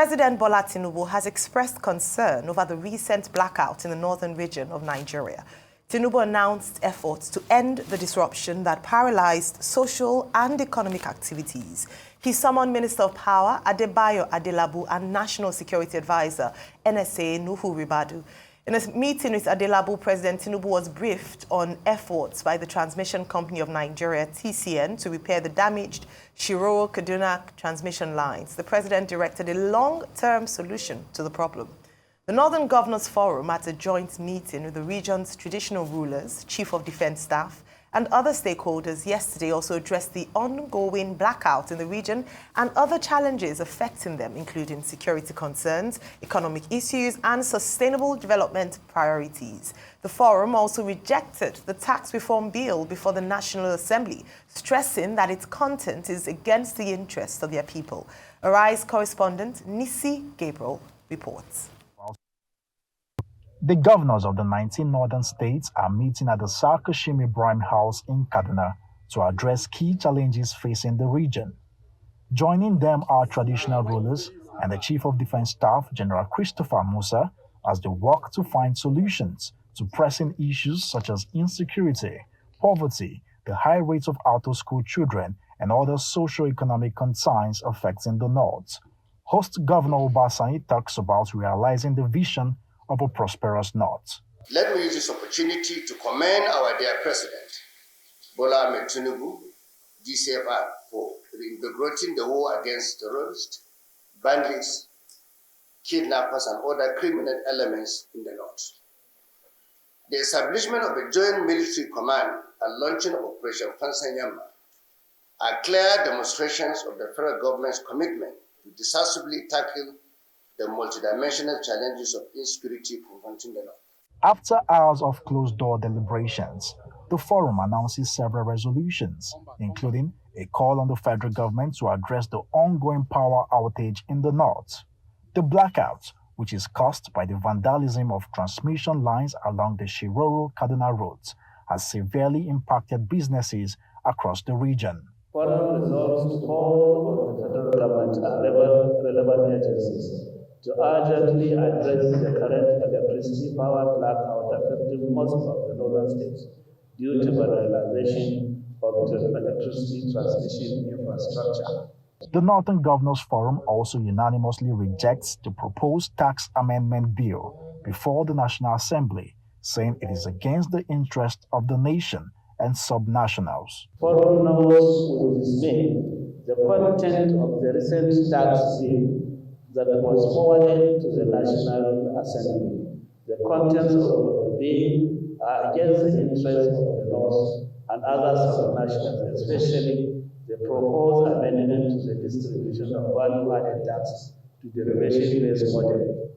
President Bola Tinubu has expressed concern over the recent blackout in the northern region of Nigeria. Tinubu announced efforts to end the disruption that paralyzed social and economic activities. He summoned Minister of Power Adebayo Adelabu and National Security Advisor NSA Nuhu Ribadu. In a meeting with Adelabu, President Tinubu was briefed on efforts by the Transmission Company of Nigeria, TCN, to repair the damaged Shiroro-Kaduna transmission lines. The president directed a long-term solution to the problem. The Northern Governors Forum, at a joint meeting with the region's traditional rulers, Chief of Defense Staff, and other stakeholders yesterday, also addressed the ongoing blackout in the region and other challenges affecting them, including security concerns, economic issues, and sustainable development priorities. The forum also rejected the tax reform bill before the National Assembly, stressing that its content is against the interests of their people. Arise correspondent Nisi Gabriel reports. The governors of the 19 northern states are meeting at the Sir Kashim Ibrahim House in Kaduna to address key challenges facing the region. Joining them are traditional rulers and the Chief of Defense Staff, General Christopher Musa, as they work to find solutions to pressing issues such as insecurity, poverty, the high rates of out-of-school children, and other socio-economic concerns affecting the north. Host Governor Obasani talks about realizing the vision of a prosperous north. Let me use this opportunity to commend our dear President, Bola Ahmed Tinubu, GCFR, for reinvigorating the war against terrorists, bandits, kidnappers, and other criminal elements in the north. The establishment of a joint military command and launching of Operation Fansanyama are clear demonstrations of the federal government's commitment to decisively tackle the multidimensional challenges of insecurity confronting the north. After hours of closed-door deliberations, the forum announces several resolutions, including a call on the federal government to address the ongoing power outage in the north. The blackout, which is caused by the vandalism of transmission lines along the Shiroro-Kaduna roads, has severely impacted businesses across the region. Forum resolves to call on the federal government and relevant agencies to urgently address the current electricity power blackout affecting most of the northern states due to vandalization of the electricity transmission infrastructure. The Northern Governors Forum also unanimously rejects the proposed tax amendment bill before the National Assembly, saying it is against the interest of the nation and subnationals. Forum knows with dismay the content of the recent tax bill that was forwarded to the National Assembly. The contents of the bill are against the interests of the North and other subnationals, especially the proposed amendment to the distribution of value-added tax to the reservation-based model.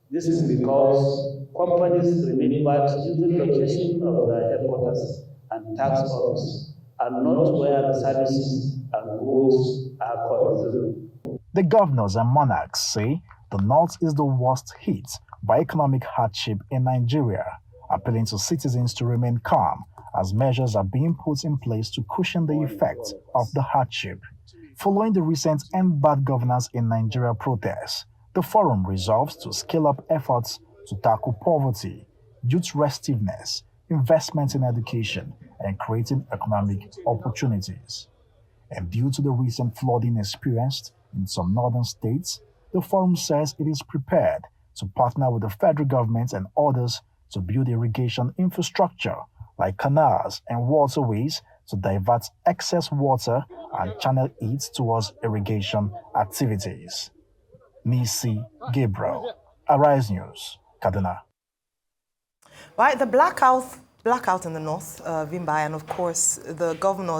This is because companies remit VAT using location of their headquarters and tax office, and not where the services and goods are consumed. The governors and monarchs say the north is the worst hit by economic hardship in Nigeria, appealing to citizens to remain calm as measures are being put in place to cushion the effects of the hardship. Following the recent End Bad Governance in Nigeria protests, the forum resolves to scale up efforts to tackle poverty, youth restiveness, investment in education, and creating economic opportunities. And due to the recent flooding experienced in some northern states, the forum says it is prepared to partner with the federal government and others to build irrigation infrastructure like canals and waterways to divert excess water and channel it towards irrigation activities. Nisi Gabriel, Arise News, Kaduna. Right, the blackout in the north, Vimbai, and of course the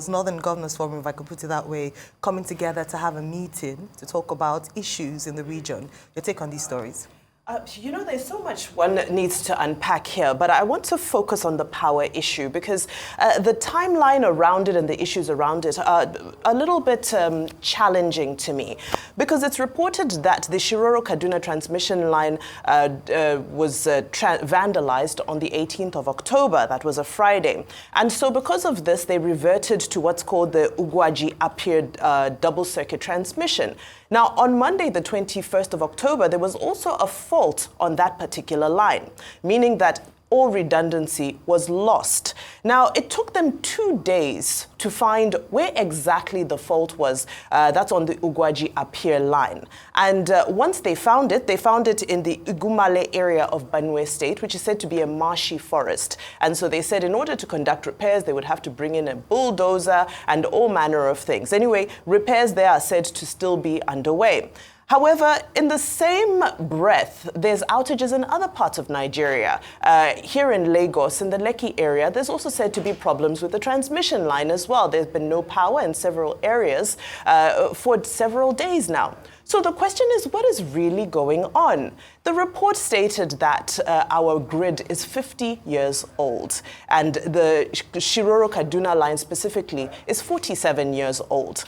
Northern Governors Forum, if I could put it that way, coming together to have a meeting to talk about issues in the region. Your take on these stories? There's so much one needs to unpack here, but I want to focus on the power issue because the timeline around it and the issues around it are a little bit challenging to me, because it's reported that the Shiroro-Kaduna transmission line was vandalized on the 18th of October. That was a Friday. And so because of this, they reverted to what's called the Ugwaji-Appiah double-circuit transmission. Now, on Monday, the 21st of October, there was also a fault on that particular line, meaning that all redundancy was lost. Now, it took them 2 days to find where exactly the fault was. That's on the Ugwaji-Appiah line. And once they found it in the Igumale area of Benue State, which is said to be a marshy forest. And so they said in order to conduct repairs, they would have to bring in a bulldozer and all manner of things. Anyway, repairs there are said to still be underway. However, in the same breath, there's outages in other parts of Nigeria. Here in Lagos, in the Lekki area, there's also said to be problems with the transmission line as well. There's been no power in several areas for several days now. So the question is, what is really going on? The report stated that our grid is 50 years old, and the Shiroro-Kaduna line specifically is 47 years old.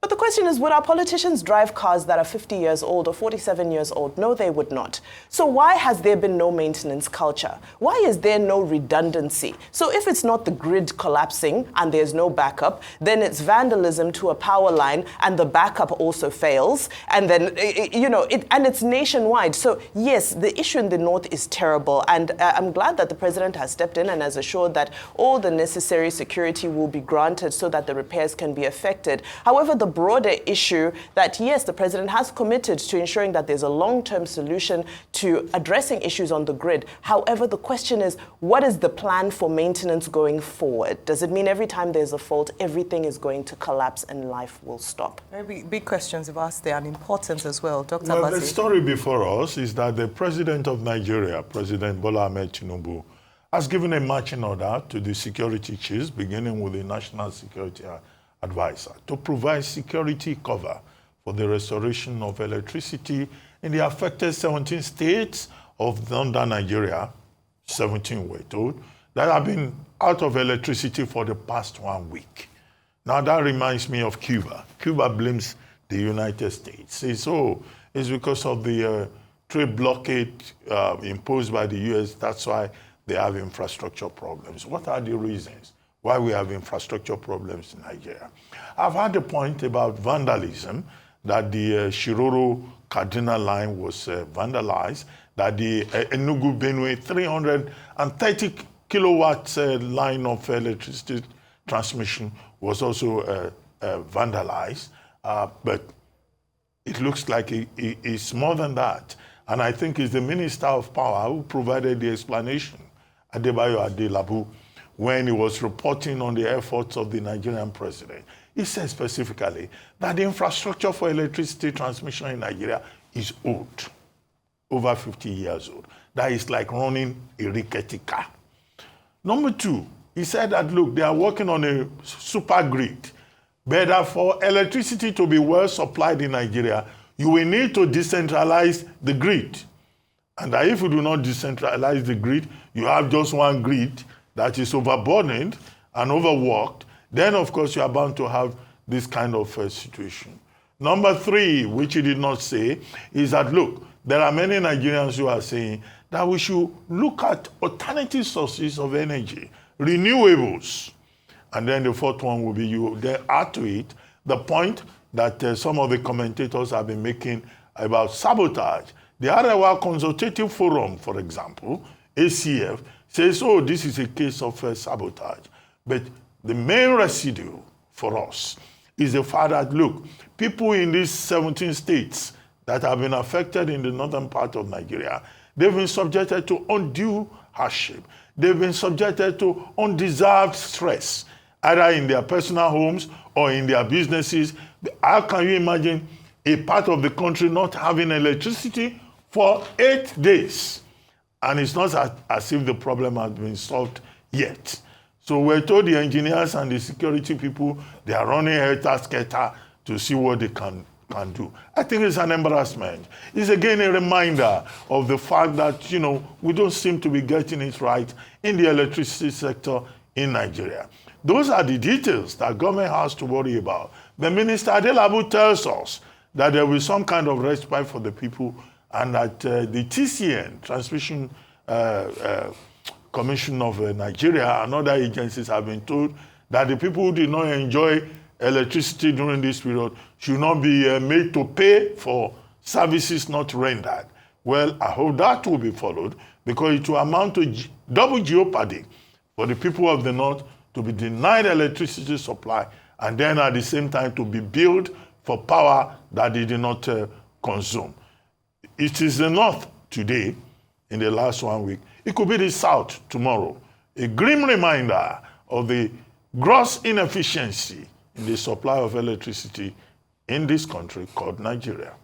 But the question is, would our politicians drive cars that are 50 years old or 47 years old? No, they would not. So why has there been no maintenance culture? Why is there no redundancy? So if it's not the grid collapsing and there's no backup, then it's vandalism to a power line and the backup also fails. And then, and it's nationwide. So yes, the issue in the north is terrible. And I'm glad that the president has stepped in and has assured that all the necessary security will be granted so that the repairs can be effected. However, the broader issue that, yes, the president has committed to ensuring that there's a long-term solution to addressing issues on the grid. However, the question is, what is the plan for maintenance going forward? Does it mean every time there's a fault, everything is going to collapse and life will stop? Very big questions you've asked there and important as well. Dr. Well, Basi. the story before us is that the president of Nigeria, President Bola Ahmed Tinubu, has given a marching order to the security chiefs, beginning with the National Security Advisor, to provide security cover for the restoration of electricity in the affected 17 states of under Nigeria, 17 we're told, that have been out of electricity for the past 1 week. Now that reminds me of Cuba. Cuba blames the United States. Says, it's because of the trade blockade imposed by the US, that's why they have infrastructure problems. What are the reasons why we have infrastructure problems in Nigeria? I've had a point about vandalism, that the Shiroro-Kaduna line was vandalized, that the Enugu-Benue 330 kilowatts line of electricity transmission was also vandalized. But it looks like it's more than that. And I think it's the Minister of Power who provided the explanation, Adebayo Adelabu, when he was reporting on the efforts of the Nigerian president. He said specifically that the infrastructure for electricity transmission in Nigeria is old, over 50 years old. That is like running a rickety car. Number two, he said that, look, they are working on a super grid. But for electricity to be well supplied in Nigeria, you will need to decentralize the grid. And that if you do not decentralize the grid, you have just one grid that is overburdened and overworked, then of course you are bound to have this kind of situation. Number three, which he did not say, is that, look, there are many Nigerians who are saying that we should look at alternative sources of energy, renewables. And then the fourth one will be, you then add to it the point that some of the commentators have been making about sabotage. The Arewa Consultative Forum, for example, ACF, says, this is a case of sabotage. But the main residue for us is the fact that, look, people in these 17 states that have been affected in the northern part of Nigeria, they've been subjected to undue hardship. They've been subjected to undeserved stress, either in their personal homes or in their businesses. How can you imagine a part of the country not having electricity for 8 days? And it's not as if the problem has been solved yet. So we're told the engineers and the security people, they are running helter-skelter to see what they can can do. I think it's an embarrassment. It's again a reminder of the fact that, we don't seem to be getting it right in the electricity sector in Nigeria. Those are the details that government has to worry about. The Minister Adelabu tells us that there will be some kind of respite for the people and that the TCN, Transmission Commission of Nigeria, and other agencies have been told that the people who did not enjoy electricity during this period should not be made to pay for services not rendered. Well, I hope that will be followed because it will amount to double jeopardy for the people of the North to be denied electricity supply and then at the same time to be billed for power that they did not consume. It is the North today, in the last 1 week. It could be the South tomorrow. A grim reminder of the gross inefficiency in the supply of electricity in this country called Nigeria.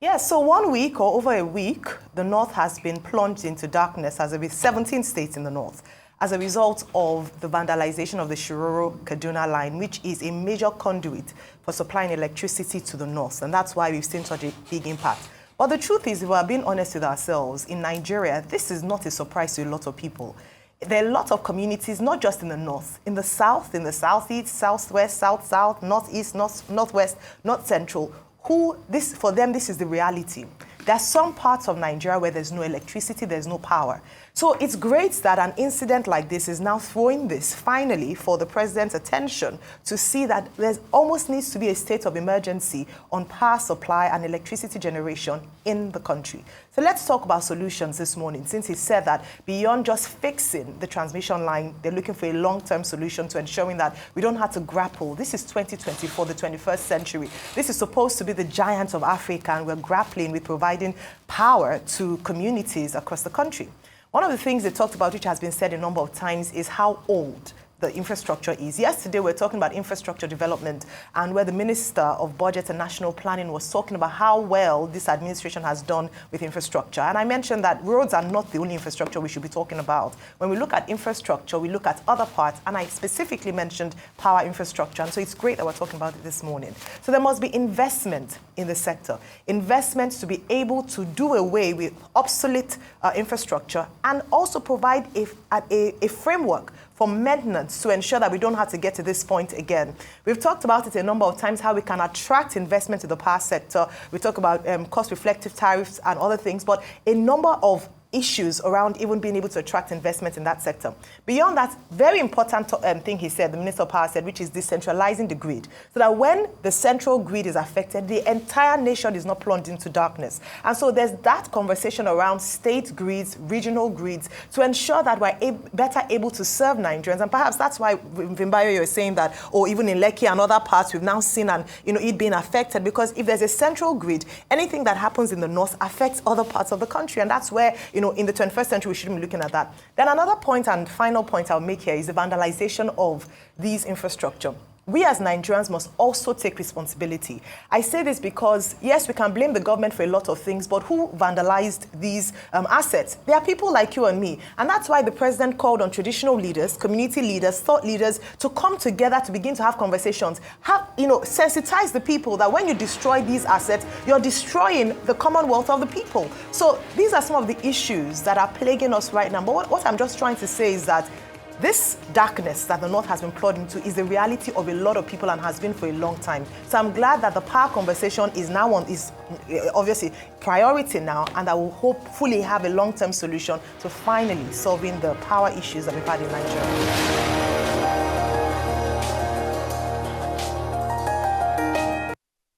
Yes, so 1 week or over a week, the North has been plunged into darkness as with 17 states in the North as a result of the vandalization of the Shiroro-Kaduna line, which is a major conduit for supplying electricity to the North. And that's why we've seen such a big impact. But the truth is, if we're being honest with ourselves, in Nigeria, this is not a surprise to a lot of people. There are a lot of communities, not just in the North, in the South, in the Southeast, Southwest, South-South, Northeast, Northwest, North Central, for them, this is the reality. There are some parts of Nigeria where there's no electricity, there's no power. So it's great that an incident like this is now throwing this, finally, for the president's attention to see that there almost needs to be a state of emergency on power supply and electricity generation in the country. So let's talk about solutions this morning, since he said that beyond just fixing the transmission line, they're looking for a long-term solution to ensuring that we don't have to grapple. This is 2024, the 21st century. This is supposed to be the giant of Africa, and we're grappling with providing power to communities across the country. One of the things they talked about, which has been said a number of times, is how old the infrastructure is. Yesterday, we were talking about infrastructure development and where the Minister of Budget and National Planning was talking about how well this administration has done with infrastructure. And I mentioned that roads are not the only infrastructure we should be talking about. When we look at infrastructure, we look at other parts, and I specifically mentioned power infrastructure. And so it's great that we're talking about it this morning. So there must be investment in the sector, investment to be able to do away with obsolete infrastructure and also provide a framework for maintenance to ensure that we don't have to get to this point again. We've talked about it a number of times, how we can attract investment to the power sector. We talk about cost-reflective tariffs and other things, but a number of issues around even being able to attract investment in that sector. Beyond that, very important thing he said, the Minister of Power said, which is decentralizing the grid, so that when the central grid is affected, the entire nation is not plunged into darkness. And so there's that conversation around state grids, regional grids, to ensure that we're better able to serve Nigerians. And perhaps that's why, Vimbayo, you're saying that, or even in Lekki and other parts, we've now seen it being affected, because if there's a central grid, anything that happens in the north affects other parts of the country. And that's where, in the 21st century, we shouldn't be looking at that. Then another point and final point I'll make here is the vandalization of these infrastructure. We as Nigerians must also take responsibility. I say this because, yes, we can blame the government for a lot of things, but who vandalized these assets? They are people like you and me. And that's why the president called on traditional leaders, community leaders, thought leaders to come together to begin to have conversations. Sensitize the people that when you destroy these assets, you're destroying the commonwealth of the people. So these are some of the issues that are plaguing us right now. But what I'm just trying to say is that this darkness that the North has been plunged into is the reality of a lot of people and has been for a long time. So I'm glad that the power conversation is obviously priority now, and that will hopefully have a long-term solution to finally solving the power issues that we've had in Nigeria.